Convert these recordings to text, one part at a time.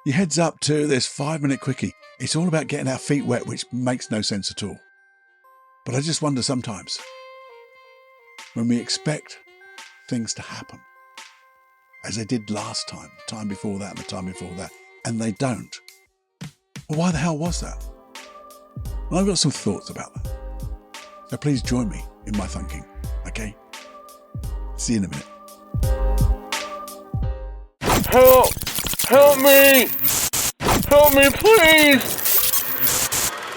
Your head's up to this 5-minute quickie. It's all about getting our feet wet, which makes no sense at all. But I just wonder sometimes, when we expect things to happen, as they did last time, the time before that, and the time before that, and they don't, well, why the hell was that? Well, I've got some thoughts about that. So please join me in my thinking, okay? See you in a minute. Help! Help me! Help me, please!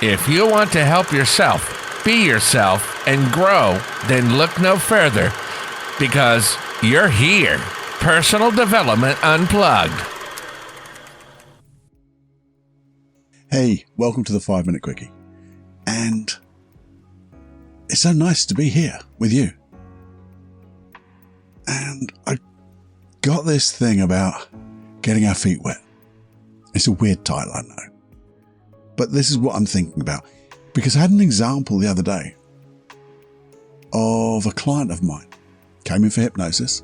If you want to help yourself, be yourself, and grow, then look no further, because you're here. Personal Development Unplugged. Hey, welcome to the 5-Minute Quickie. And it's so nice to be here with you. And I got this thing about getting our feet wet. It's a weird title, I know. But this is what I'm thinking about. Because I had an example the other day of a client of mine. Came in for hypnosis.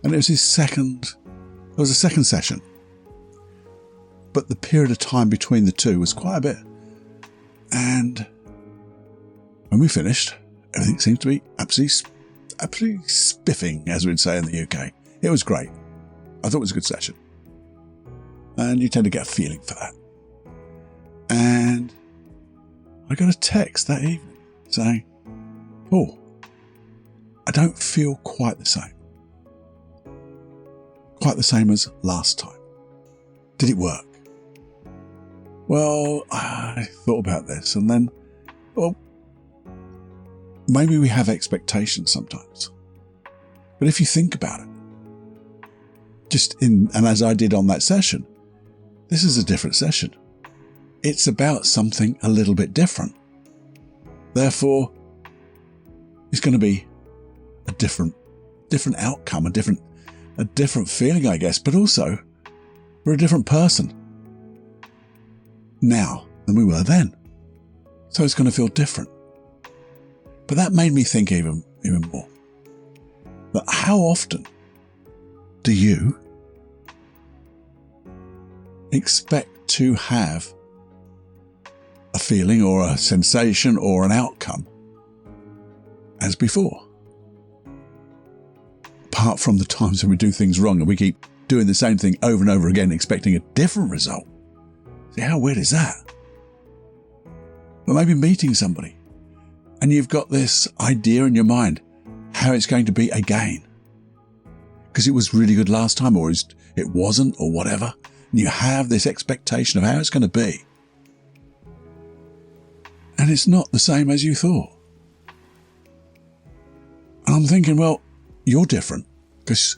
And it was a second session. But the period of time between the two was quite a bit. And when we finished, everything seemed to be absolutely spiffing, as we'd say in the UK. It was great. I thought it was a good session. And you tend to get a feeling for that. And I got a text that evening saying, "Oh, I don't feel quite the same. Quite the same as last time. Did it work?" Well, I thought about this and then, well, maybe we have expectations sometimes. But if you think about it, and as I did on that session, this is a different session. It's about something a little bit different. Therefore, it's going to be a different outcome, a different feeling, I guess, but also we're a different person now than we were then. So it's going to feel different. But that made me think even more. That how often do you expect to have a feeling or a sensation or an outcome as before? Apart from the times when we do things wrong and we keep doing the same thing over and over again, expecting a different result. See, how weird is that? But maybe meeting somebody and you've got this idea in your mind how it's going to be again. Because it was really good last time, or it wasn't, or whatever. And you have this expectation of how it's going to be. And it's not the same as you thought. And I'm thinking, well, you're different because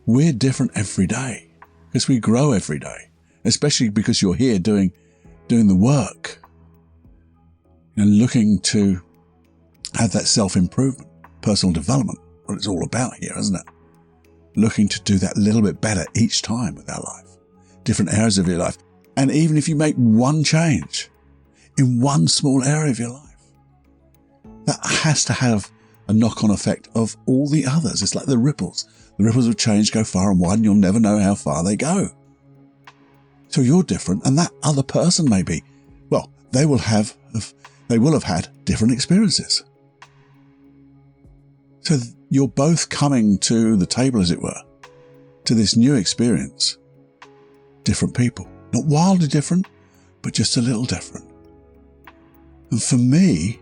we're different every day, because we grow every day, especially because you're here doing the work and looking to have that self-improvement, personal development, what it's all about here, isn't it? Looking to do that little bit better each time with our life, different areas of your life. And even if you make one change in one small area of your life, that has to have a knock-on effect of all the others. It's like the ripples. The ripples of change go far and wide and you'll never know how far they go. So you're different and that other person may be, well, they will have had different experiences. So you're both coming to the table, as it were, to this new experience. Different people. Not wildly different, but just a little different. And for me,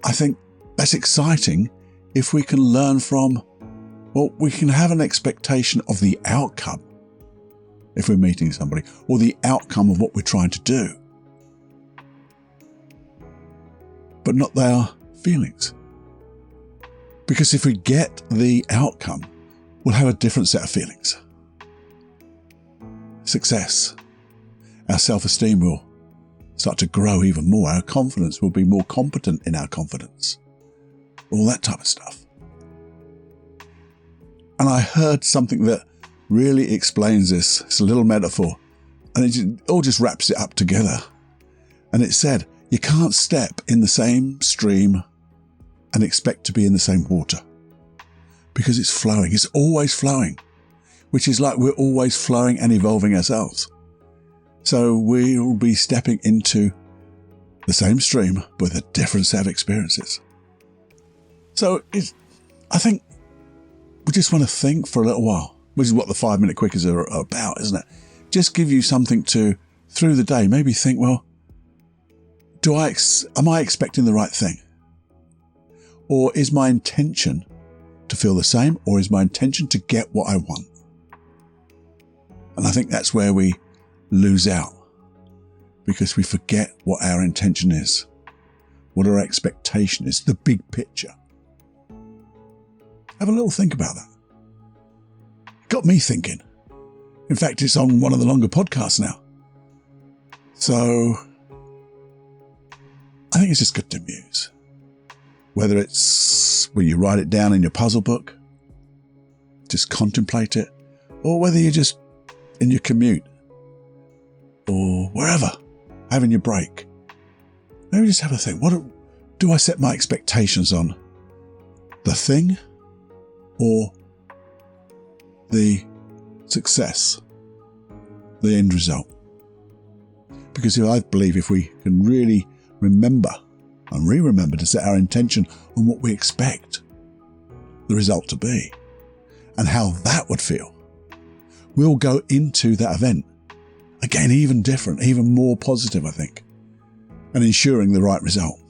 I think that's exciting if we can learn from, well, we can have an expectation of the outcome if we're meeting somebody, or the outcome of what we're trying to do, but not their feelings. Because if we get the outcome, we'll have a different set of feelings. Success. Our self-esteem will start to grow even more. Our confidence will be more competent in our confidence. All that type of stuff. And I heard something that really explains this. It's a little metaphor. And it all just wraps it up together. And it said, you can't step in the same stream and expect to be in the same water. Because it's flowing. It's always flowing. which is like we're always flowing and evolving ourselves. So we'll be stepping into the same stream with a different set of experiences. So I think we just want to think for a little while, which is what the 5-minute quickies are about, isn't it? Just give you something to, through the day, maybe think, well, am I expecting the right thing? Or is my intention to feel the same, or is my intention to get what I want? And I think that's where we lose out, because we forget what our intention is, what our expectation is, the big picture. Have a little think about that. It got me thinking. In fact, it's on one of the longer podcasts now. So I think it's just good to muse. Whether it's where you write it down in your puzzle book, just contemplate it, or whether you're just in your commute or wherever, having your break. Maybe just have a think. What do I set my expectations on? The thing or the success, the end result? Because I believe if we can really remember and re-remember to set our intention on what we expect the result to be and how that would feel, we'll go into that event again even different, even more positive, I think, and ensuring the right result,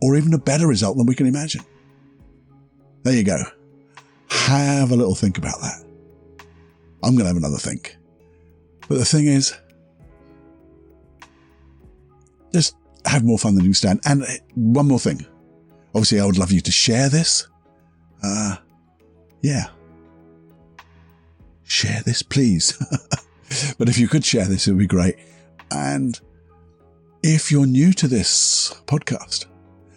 or even a better result than we can imagine. There you go. Have a little think about that. I'm going to have another think. But the thing is, just have more fun than you stand. And one more thing. Obviously, I would love you to share this. Share this, please. But if you could share this, it would be great. And if you're new to this podcast,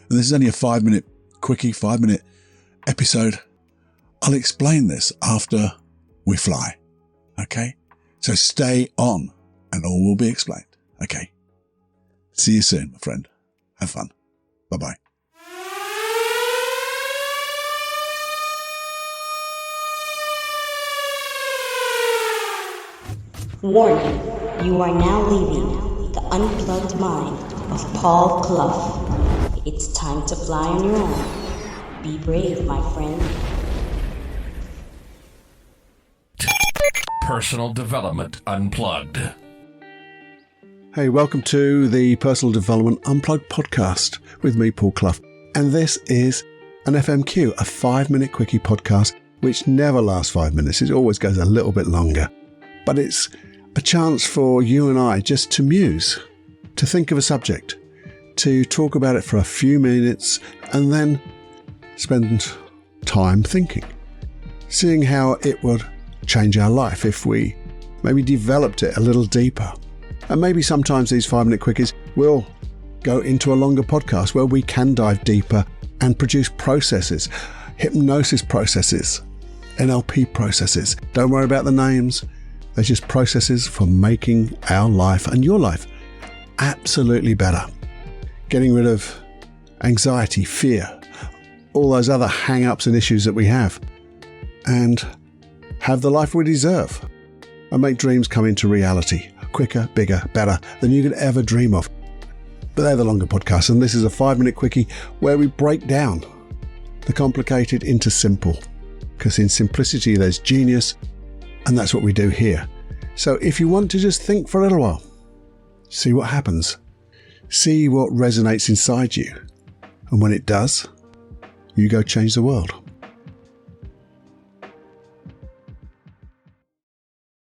and this is only a 5-minute quickie, 5-minute episode, I'll explain this after we fly. Okay? So stay on and all will be explained. Okay? See you soon, my friend. Have fun. Bye-bye. Warning, you are now leaving the unplugged mind of Paul Clough. It's time to fly on your own. Be brave, my friend. Personal Development Unplugged. Hey, welcome to the Personal Development Unplugged podcast with me, Paul Clough. And this is an FMQ, a 5-minute quickie podcast, which never lasts 5 minutes. It always goes a little bit longer. But it's a chance for you and I just to muse, to think of a subject, to talk about it for a few minutes, and then spend time thinking, seeing how it would change our life if we maybe developed it a little deeper. And maybe sometimes these 5-minute quickies will go into a longer podcast where we can dive deeper and produce processes, hypnosis processes, NLP processes. Don't worry about the names. They're just processes for making our life and your life absolutely better. Getting rid of anxiety, fear, all those other hang-ups and issues that we have, and have the life we deserve and make dreams come into reality quicker, bigger, better than you could ever dream of. But they're the longer podcasts, and this is a 5-minute quickie where we break down the complicated into simple, because in simplicity there's genius, and that's what we do here. So if you want to just think for a little while, see what happens, see what resonates inside you, and when it does, you go change the world.